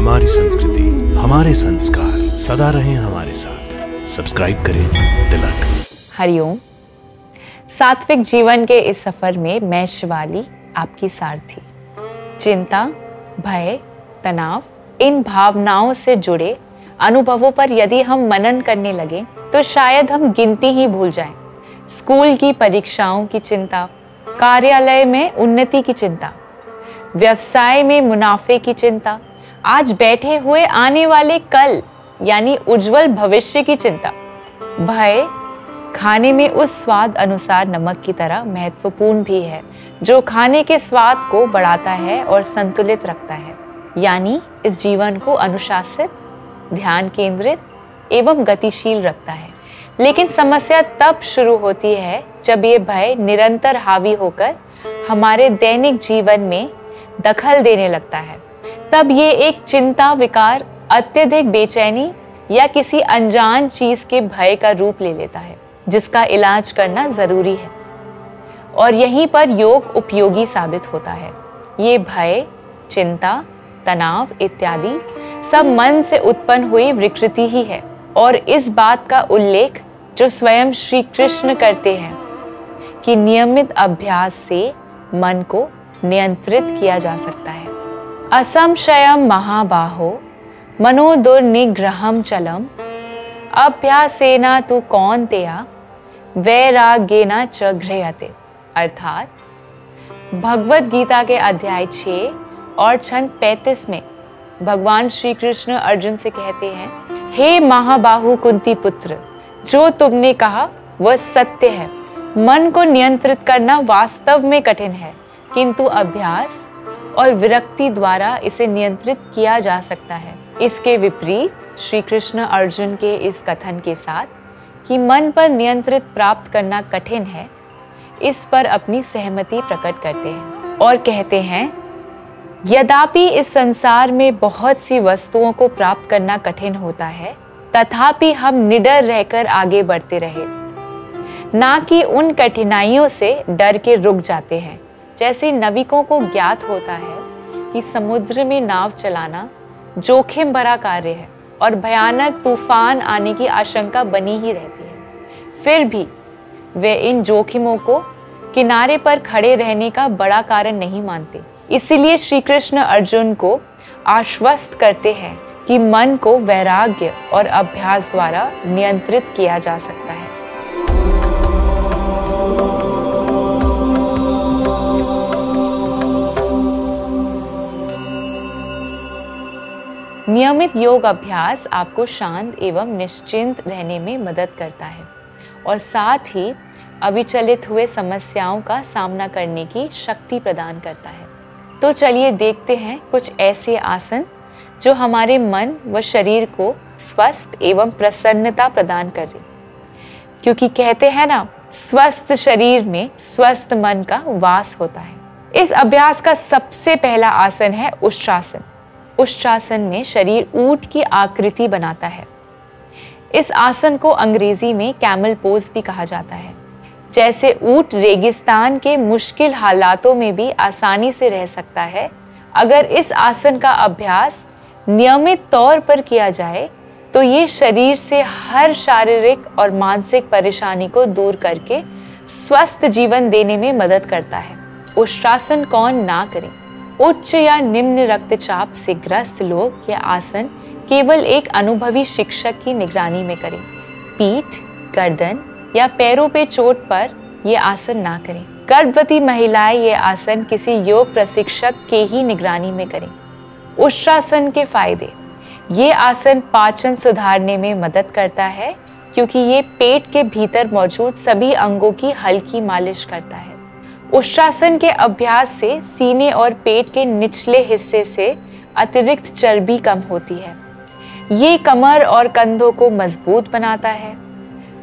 हमारी संस्कृति, हमारे संस्कार सदा रहें हमारे साथ। सब्सक्राइब करें तिलक। हरिओम। सात्विक जीवन के इस सफर में मैं शिवाली आपकी सारथी। चिंता, भय, तनाव, इन भावनाओं से जुड़े अनुभवों पर यदि हम मनन करने लगे तो शायद हम गिनती ही भूल जाएं। स्कूल की परीक्षाओं की चिंता, कार्यालय में उन्नति की चिंता, व्यवसाय में मुनाफे की चिंता, आज बैठे हुए आने वाले कल यानी उज्जवल भविष्य की चिंता। भय खाने में उस स्वाद अनुसार नमक की तरह महत्वपूर्ण भी है जो खाने के स्वाद को बढ़ाता है और संतुलित रखता है, यानी इस जीवन को अनुशासित, ध्यान केंद्रित एवं गतिशील रखता है। लेकिन समस्या तब शुरू होती है जब ये भय निरंतर हावी होकर हमारे दैनिक जीवन में दखल देने लगता है। तब ये एक चिंता विकार, अत्यधिक बेचैनी या किसी अनजान चीज के भय का रूप ले लेता है, जिसका इलाज करना जरूरी है। और यहीं पर योग उपयोगी साबित होता है। ये भय, चिंता, तनाव इत्यादि सब मन से उत्पन्न हुई विकृति ही है। और इस बात का उल्लेख जो स्वयं श्री कृष्ण करते हैं कि नियमित अभ्यास से मन को नियंत्रित किया जा सकता है। असंशयम महाबाहो मनो दुर्निग्रहम चलम अभ्यासेना तु कौन्तेया वैराग्येन च गृह्यते। अर्थात भगवद गीता के अध्याय 6 और छंद 35 में भगवान श्री कृष्ण अर्जुन से कहते हैं, हे महाबाहु कुंती पुत्र, जो तुमने कहा वह सत्य है। मन को नियंत्रित करना वास्तव में कठिन है, किंतु अभ्यास और विरक्ति द्वारा इसे नियंत्रित किया जा सकता है। इसके विपरीत श्री कृष्ण अर्जुन के इस कथन के साथ कि मन पर नियंत्रित प्राप्त करना कठिन है, इस पर अपनी सहमति प्रकट करते हैं और कहते हैं, यद्यपि इस संसार में बहुत सी वस्तुओं को प्राप्त करना कठिन होता है, तथापि हम निडर रहकर आगे बढ़ते रहे, ना कि उन कठिनाइयों से डर के रुक जाते हैं। जैसे नाविकों को ज्ञात होता है कि समुद्र में नाव चलाना जोखिम भरा कार्य है और भयानक तूफान आने की आशंका बनी ही रहती है, फिर भी वे इन जोखिमों को किनारे पर खड़े रहने का बड़ा कारण नहीं मानते। इसीलिए श्री कृष्ण अर्जुन को आश्वस्त करते हैं कि मन को वैराग्य और अभ्यास द्वारा नियंत्रित किया जा सकता है। नियमित योग अभ्यास आपको शांत एवं निश्चिंत रहने में मदद करता है और साथ ही अविचलित हुए समस्याओं का सामना करने की शक्ति प्रदान करता है। तो चलिए देखते हैं कुछ ऐसे आसन जो हमारे मन व शरीर को स्वस्थ एवं प्रसन्नता प्रदान करें, क्योंकि कहते हैं ना, स्वस्थ शरीर में स्वस्थ मन का वास होता है। इस अभ्यास का सबसे पहला आसन है उष्ट्रासन। उष्ट्रासन में शरीर ऊंट की आकृति बनाता है। इस आसन को अंग्रेजी में कैमल पोज भी कहा जाता है। जैसे ऊंट रेगिस्तान के मुश्किल हालातों में भी आसानी से रह सकता है, अगर इस आसन का अभ्यास नियमित तौर पर किया जाए तो ये शरीर से हर शारीरिक और मानसिक परेशानी को दूर करके स्वस्थ जीवन देने में मदद करता है। उष्ट्रासन कौन ना करे। उच्च या निम्न रक्तचाप से ग्रस्त लोग यह आसन केवल एक अनुभवी शिक्षक की निगरानी में करें। पीठ, गर्दन या पैरों पे चोट पर यह आसन ना करें। गर्भवती महिलाएं यह आसन किसी योग प्रशिक्षक के ही निगरानी में करें। उष्ट्रासन के फायदे। ये आसन पाचन सुधारने में मदद करता है, क्योंकि ये पेट के भीतर मौजूद सभी अंगों की हल्की मालिश करता है। उष्ट्रासन के अभ्यास से सीने और पेट के निचले हिस्से से अतिरिक्त चर्बी कम होती है। ये कमर और कंधों को मजबूत बनाता है,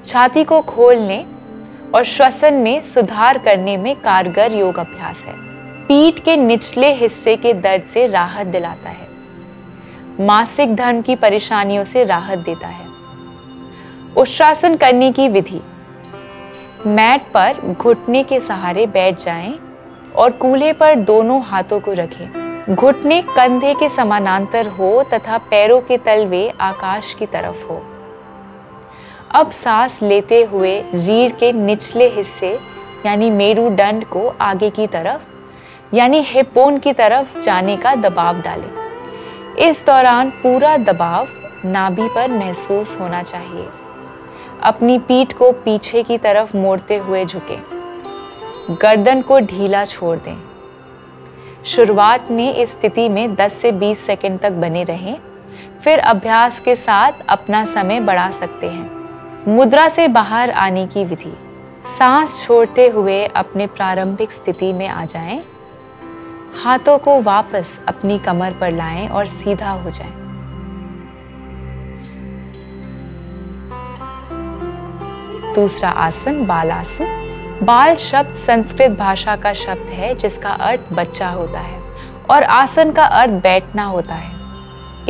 छाती को खोलने और श्वसन में सुधार करने में कारगर योग अभ्यास है। पीठ के निचले हिस्से के दर्द से राहत दिलाता है, मासिक धर्म की परेशानियों से राहत देता है। उष्ट्रासन करने की विधि। मैट पर घुटने के सहारे बैठ जाएं और कूल्हे पर दोनों हाथों को रखें। घुटने कंधे के समानांतर हो तथा पैरों के तलवे आकाश की तरफ हो। अब सांस लेते हुए रीढ़ के निचले हिस्से यानी मेरुदंड को आगे की तरफ यानी हिपोन की तरफ जाने का दबाव डालें। इस दौरान पूरा दबाव नाभि पर महसूस होना चाहिए। अपनी पीठ को पीछे की तरफ मोड़ते हुए झुकें। गर्दन को ढीला छोड़ दें। शुरुआत में इस स्थिति में 10 से 20 सेकंड तक बने रहें, फिर अभ्यास के साथ अपना समय बढ़ा सकते हैं। मुद्रा से बाहर आने की विधि। सांस छोड़ते हुए अपने प्रारंभिक स्थिति में आ जाएं। हाथों को वापस अपनी कमर पर लाएं और सीधा हो जाएं। दूसरा आसन बालासन। बाल शब्द संस्कृत भाषा का शब्द है जिसका अर्थ बच्चा होता है और आसन का अर्थ बैठना होता है।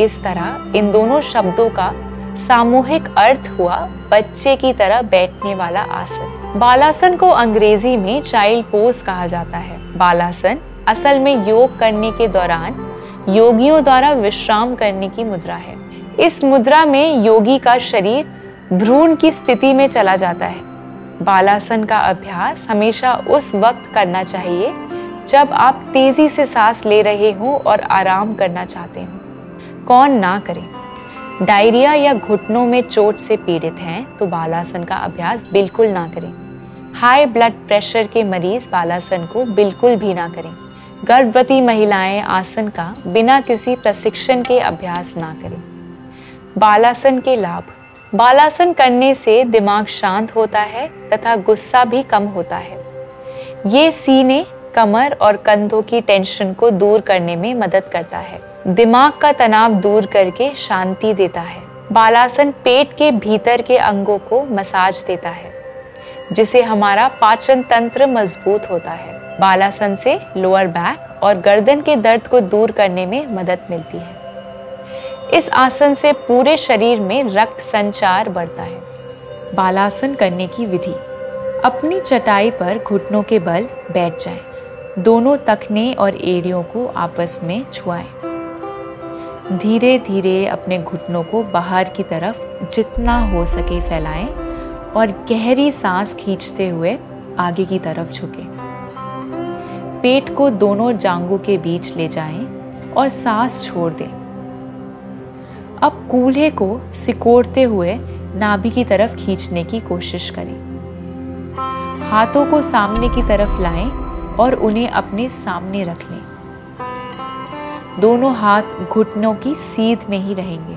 इस तरह इन दोनों शब्दों का सामूहिक अर्थ हुआ बच्चे की तरह बैठने वाला आसन। बालासन को अंग्रेजी में चाइल्ड पोज कहा जाता है। बालासन असल में योग करने के दौरान योगियों द्वारा विश्राम करने की मुद्रा है। इस मुद्रा में योगी का शरीर भ्रूण की स्थिति में चला जाता है। बालासन का अभ्यास हमेशा उस वक्त करना चाहिए जब आप तेजी से सांस ले रहे हों और आराम करना चाहते हों। कौन ना करें? डायरिया या घुटनों में चोट से पीड़ित हैं तो बालासन का अभ्यास बिल्कुल ना करें। हाई ब्लड प्रेशर के मरीज बालासन को बिल्कुल भी ना करें। गर्भवती महिलाएं आसन का बिना किसी प्रशिक्षण के अभ्यास ना करें। बालासन के लाभ। बालासन करने से दिमाग शांत होता है तथा गुस्सा भी कम होता है। ये सीने, कमर और कंधों की टेंशन को दूर करने में मदद करता है। दिमाग का तनाव दूर करके शांति देता है। बालासन पेट के भीतर के अंगों को मसाज देता है जिससे हमारा पाचन तंत्र मजबूत होता है। बालासन से लोअर बैक और गर्दन के दर्द को दूर करने में मदद मिलती है। इस आसन से पूरे शरीर में रक्त संचार बढ़ता है। बालासन करने की विधि। अपनी चटाई पर घुटनों के बल बैठ जाएं। दोनों तखने और एड़ियों को आपस में छुआएं। धीरे धीरे अपने घुटनों को बाहर की तरफ जितना हो सके फैलाएं और गहरी सांस खींचते हुए आगे की तरफ झुकें। पेट को दोनों जांघों के बीच ले जाएं और सांस छोड़ दें। अब कूल्हे को सिकोड़ते हुए नाभि की तरफ खींचने की कोशिश करें। हाथों को सामने की तरफ लाएं और उन्हें अपने सामने रख लें। दोनों हाथ घुटनों की सीध में ही रहेंगे।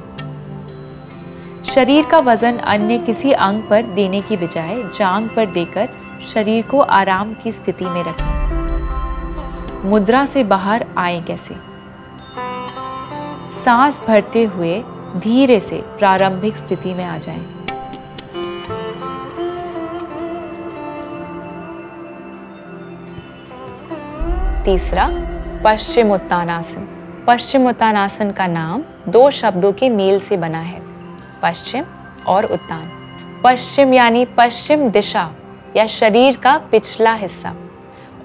शरीर का वजन अन्य किसी अंग पर देने की बजाय जांघ पर देकर शरीर को आराम की स्थिति में रखें। मुद्रा से बाहर आए कैसे? सांस भरते हुए धीरे से प्रारंभिक स्थिति में आ जाएं। तीसरा पश्चिमोत्तानासन। पश्चिमोत्तानासन का नाम दो शब्दों के मेल से बना है, पश्चिम और उत्तान। पश्चिम यानी पश्चिम दिशा या शरीर का पिछला हिस्सा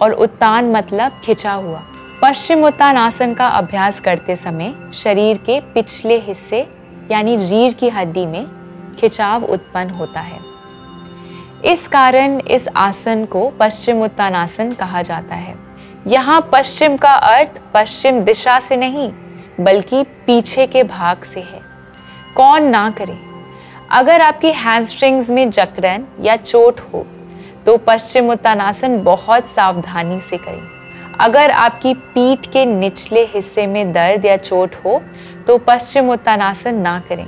और उत्तान मतलब खिंचा हुआ। पश्चिमोत्तानासन का अभ्यास करते समय शरीर के पिछले हिस्से यानी रीढ़ की हड्डी में खिंचाव उत्पन्न होता है। इस कारण इस आसन को पश्चिमोत्तानासन कहा जाता है। यहाँ पश्चिम का अर्थ पश्चिम दिशा से नहीं बल्कि पीछे के भाग से है। कौन ना करे? अगर आपकी हैमस्ट्रिंग्स में जकड़न या चोट हो तो पश्चिमोत्तानासन बहुत सावधानी से करें। अगर आपकी पीठ के निचले हिस्से में दर्द या चोट हो तो पश्चिमोत्तानासन ना करें।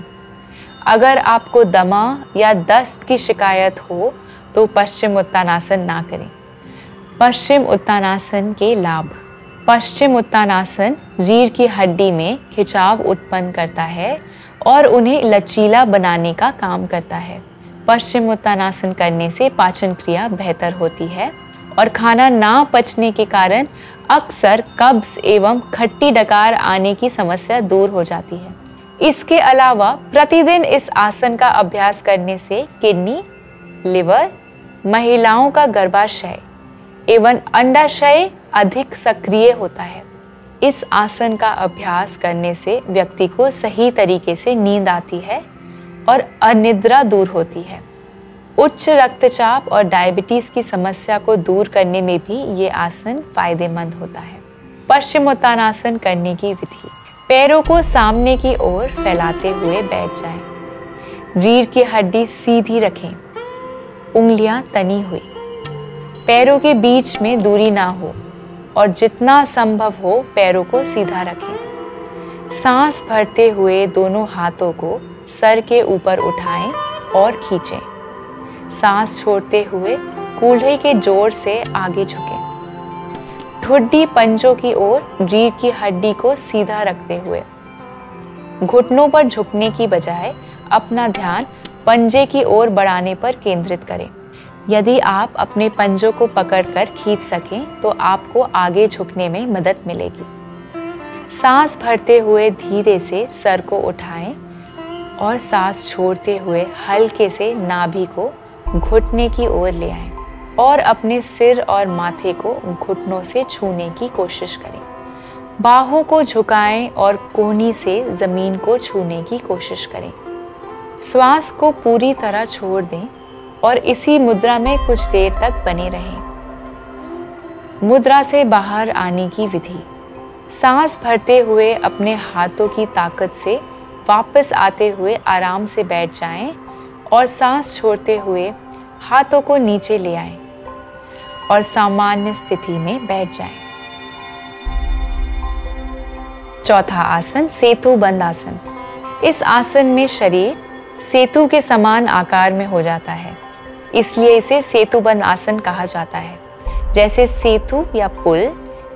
अगर आपको दमा या दस्त की शिकायत हो तो पश्चिमोत्तानासन ना करें। पश्चिम उत्तानासन के लाभ। पश्चिम उत्तानासन रीढ़ की हड्डी में खिंचाव उत्पन्न करता है और उन्हें लचीला बनाने का काम करता है। पश्चिम उत्तानासन करने से पाचन क्रिया बेहतर होती है और खाना ना पचने के कारण अक्सर कब्ज एवं खट्टी डकार आने की समस्या दूर हो जाती है। इसके अलावा प्रतिदिन इस आसन का अभ्यास करने से किडनी, लिवर, महिलाओं का गर्भाशय एवं अंडाशय अधिक सक्रिय होता है। इस आसन का अभ्यास करने से व्यक्ति को सही तरीके से नींद आती है और अनिद्रा दूर होती है। उच्च रक्तचाप और डायबिटीज की समस्या को दूर करने में भी ये आसन फायदेमंद होता है। पश्चिमोत्तानासन करने की विधि। पैरों को सामने की ओर फैलाते हुए बैठ जाएं। रीढ़ की हड्डी सीधी रखें, उंगलियां तनी हुई, पैरों के बीच में दूरी ना हो और जितना संभव हो पैरों को सीधा रखें। सांस भरते हुए दोनों हाथों को सर के ऊपर उठाएं और खींचें। सांस छोड़ते हुए कूल्हे के जोर से आगे झुकें। ठुड्डी पंजों की ओर रीढ़ की हड्डी को सीधा रखते हुए घुटनों पर झुकने की बजाय अपना ध्यान पंजे की ओर बढ़ाने पर केंद्रित करें। यदि आप अपने पंजों को पकड़कर खींच सकें तो आपको आगे झुकने में मदद मिलेगी। सांस भरते हुए धीरे से सर को उठाएं और सांस छोड़ते हुए हल्के से नाभि को घुटने की ओर ले आएं और अपने सिर और माथे को घुटनों से छूने की कोशिश करें। बाहों को झुकाएं और कोहनी से जमीन को छूने की कोशिश करें। श्वास को पूरी तरह छोड़ दें और इसी मुद्रा में कुछ देर तक बने रहें। मुद्रा से बाहर आने की विधि। सांस भरते हुए अपने हाथों की ताकत से वापस आते हुए आराम से बैठ जाएं और सांस छोड़ते हुए हाथों को नीचे ले आएं और सामान्य स्थिति में बैठ जाएं। चौथा आसन सेतु बंद आसन। इस आसन में शरीर सेतु के समान आकार में हो जाता है, इसलिए इसे सेतुबंद आसन कहा जाता है। जैसे सेतु या पुल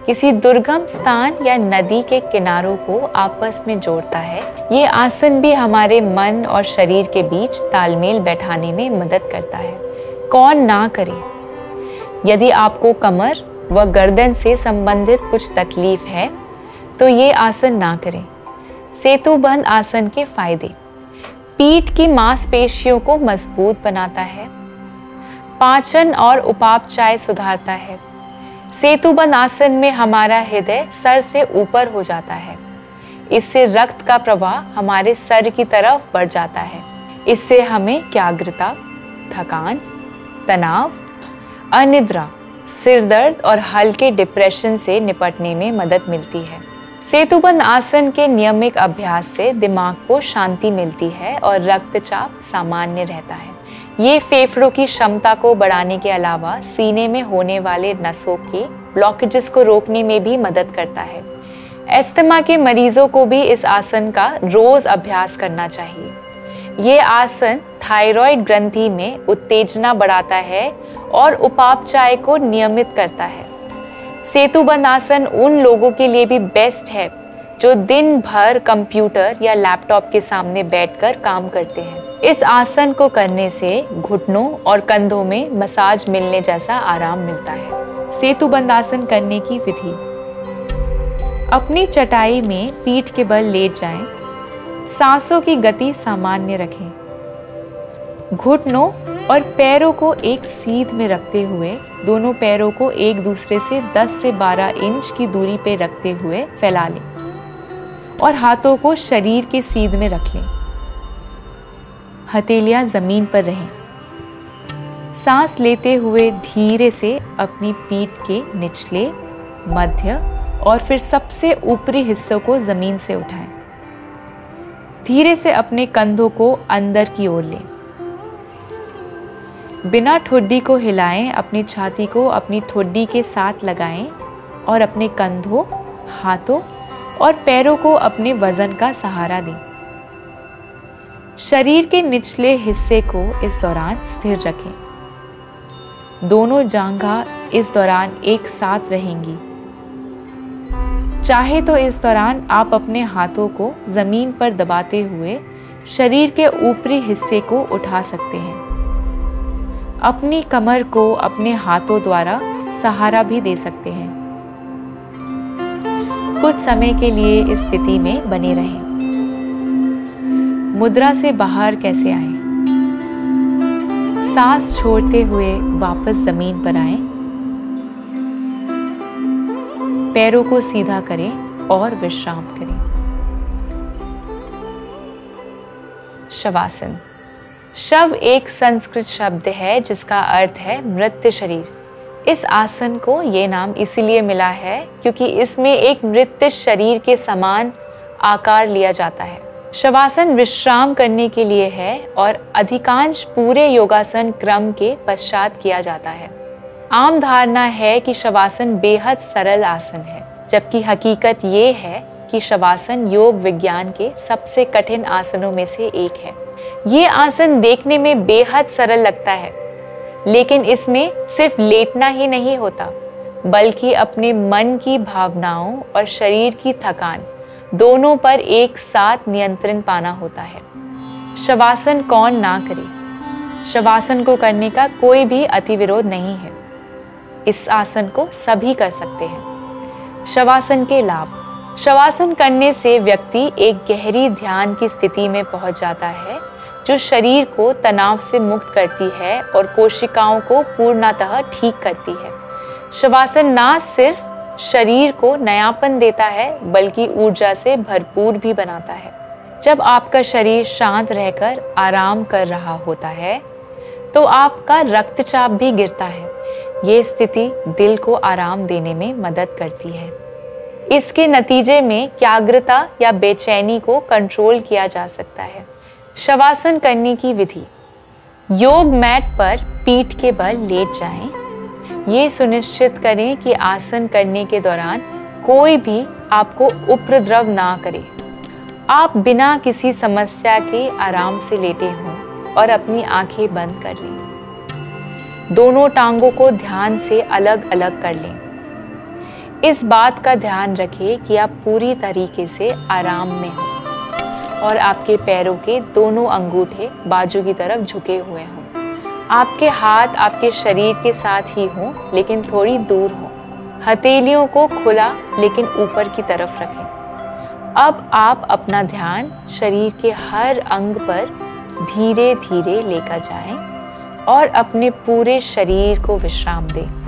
किसी दुर्गम स्थान या नदी के किनारों को आपस में जोड़ता है, ये आसन भी हमारे मन और शरीर के बीच तालमेल बैठाने में मदद करता है। कौन ना करे? यदि आपको कमर व गर्दन से संबंधित कुछ तकलीफ है तो ये आसन ना करें। सेतुबंद आसन के फायदे। पीठ की मांसपेशियों को मजबूत बनाता है, पाचन और उपापचय सुधारता है। सेतुबंद आसन में हमारा हृदय सर से ऊपर हो जाता है, इससे रक्त का प्रवाह हमारे सर की तरफ बढ़ जाता है। इससे हमें एकाग्रता, थकान, तनाव, अनिद्रा, सिर दर्द और हल्के डिप्रेशन से निपटने में मदद मिलती है। सेतुबंद आसन के नियमित अभ्यास से दिमाग को शांति मिलती है और रक्तचाप सामान्य रहता है। ये फेफड़ों की क्षमता को बढ़ाने के अलावा सीने में होने वाले नसों की ब्लॉकेजेस को रोकने में भी मदद करता है। अस्थमा के मरीजों को भी इस आसन का रोज अभ्यास करना चाहिए। ये आसन थायराइड ग्रंथि में उत्तेजना बढ़ाता है और उपापचय को नियमित करता है। सेतुबंद आसन उन लोगों के लिए भी बेस्ट है जो दिन भर कंप्यूटर या लैपटॉप के सामने बैठकर काम करते हैं। इस आसन को करने से घुटनों और कंधों में मसाज मिलने जैसा आराम मिलता है। सेतुबंद आसन करने की विधि। अपनी चटाई में पीठ के बल लेट जाएं, सांसों की गति सामान्य रखें। घुटनों और पैरों को एक सीध में रखते हुए दोनों पैरों को एक दूसरे से 10 से 12 इंच की दूरी पर रखते हुए फैला लें और हाथों को शरीर के सीध में रख लें। हथेलियां जमीन पर रहें। सांस लेते हुए धीरे से अपनी पीठ के निचले, मध्य और फिर सबसे ऊपरी हिस्सों को जमीन से उठाएं। धीरे से अपने कंधों को अंदर की ओर लें। बिना ठुड्डी को हिलाएं, अपनी छाती को अपनी ठुड्डी के साथ लगाएं और अपने कंधों, हाथों और पैरों को अपने वजन का सहारा दें। शरीर के निचले हिस्से को इस दौरान स्थिर रखें। दोनों जांघा इस दौरान एक साथ रहेंगी। चाहे तो इस दौरान आप अपने हाथों को जमीन पर दबाते हुए शरीर के ऊपरी हिस्से को उठा सकते हैं। अपनी कमर को अपने हाथों द्वारा सहारा भी दे सकते हैं। कुछ समय के लिए इस स्थिति में बने रहें। मुद्रा से बाहर कैसे आएं? सांस छोड़ते हुए वापस जमीन पर आएं। पैरों को सीधा करें और विश्राम करें। शवासन। शव एक संस्कृत शब्द है जिसका अर्थ है मृत शरीर। इस आसन को ये नाम इसीलिए मिला है क्योंकि इसमें एक मृत शरीर के समान आकार लिया जाता है। शवासन विश्राम करने के लिए है और अधिकांश पूरे योगासन क्रम के पश्चात किया जाता है। आम धारणा है कि शवासन बेहद सरल आसन है, जबकि हकीकत ये है कि शवासन योग विज्ञान के सबसे कठिन आसनों में से एक है। ये आसन देखने में बेहद सरल लगता है, लेकिन इसमें सिर्फ लेटना ही नहीं होता, बल्कि अपने मन की भावनाओं और शरीर की थकान दोनों पर एक साथ नियंत्रण पाना होता है। शवासन कौन ना करे? शवासन को करने का कोई भी अतिविरोध नहीं है। इस आसन को सभी कर सकते हैं। शवासन के लाभ। शवासन करने से व्यक्ति एक गहरी ध्यान की स्थिति में पहुंच जाता है, जो शरीर को तनाव से मुक्त करती है और कोशिकाओं को पूर्णतः ठीक करती है। शवासन ना सिर्फ शरीर को नयापन देता है, बल्कि ऊर्जा से भरपूर भी बनाता है। जब आपका शरीर शांत रहकर आराम कर रहा होता है, तो आपका रक्तचाप भी गिरता है। ये स्थिति दिल को आराम देने में मदद करती है। इसके नतीजे में एकाग्रता या बेचैनी को कंट्रोल किया जा सकता है। शवासन करने की विधि। योग मैट पर पीठ के बल लेट जाएं। ये सुनिश्चित करें कि आसन करने के दौरान कोई भी आपको उपद्रव ना करे। आप बिना किसी समस्या के आराम से लेटे हों और अपनी आंखें बंद कर लें। दोनों टांगों को ध्यान से अलग अलग कर लें। इस बात का ध्यान रखें कि आप पूरी तरीके से आराम में हों और आपके पैरों के दोनों अंगूठे बाजू की तरफ झुके हुए हों। आपके हाथ आपके शरीर के साथ ही हों, लेकिन थोड़ी दूर हों। हथेलियों को खुला लेकिन ऊपर की तरफ रखें। अब आप अपना ध्यान शरीर के हर अंग पर धीरे धीरे लेकर जाएं और अपने पूरे शरीर को विश्राम दें।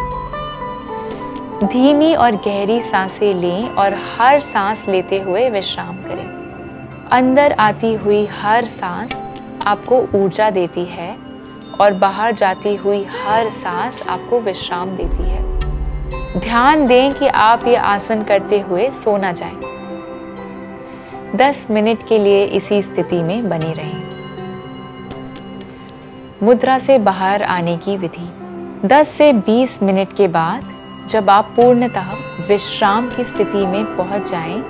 धीमी और गहरी सांसें लें और हर सांस लेते हुए विश्राम करें। अंदर आती हुई हर सांस आपको ऊर्जा देती है और बाहर जाती हुई हर सांस आपको विश्राम देती है। ध्यान दें कि आप ये आसन करते हुए सो ना जाएं। 10 मिनट के लिए इसी स्थिति में बने रहें। मुद्रा से बाहर आने की विधि। 10 से 20 मिनट के बाद जब आप पूर्णतः विश्राम की स्थिति में पहुंच जाएं,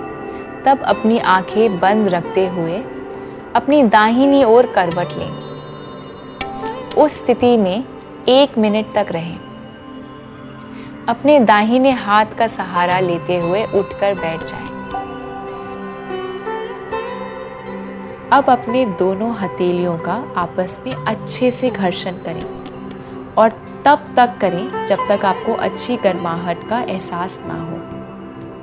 तब अपनी आंखें बंद रखते हुए अपनी दाहिनी ओर करवट लें। उस स्थिति में 1 मिनट तक रहें। अपने दाहिने हाथ का सहारा लेते हुए उठकर बैठ जाएं। अब अपने दोनों हथेलियों का आपस में अच्छे से घर्षण करें और तब तक करें जब तक आपको अच्छी गर्माहट का एहसास ना हो।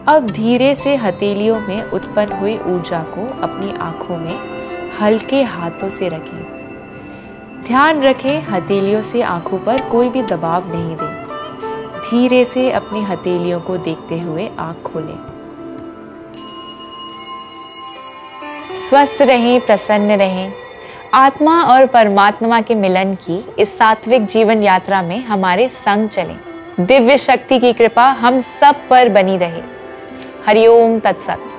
अब धीरे से हथेलियों में उत्पन्न हुई ऊर्जा को अपनी आंखों में हल्के हाथों से रखें। ध्यान रखें हथेलियों से आंखों पर कोई भी दबाव नहीं दें। धीरे से अपनी हथेलियों को देखते हुए आंख खोलें। स्वस्थ रहें, प्रसन्न रहें। आत्मा और परमात्मा के मिलन की इस सात्विक जीवन यात्रा में हमारे संग चलें। दिव्य शक्ति की कृपा हम सब पर बनी रहे। हरिओम तत्सत।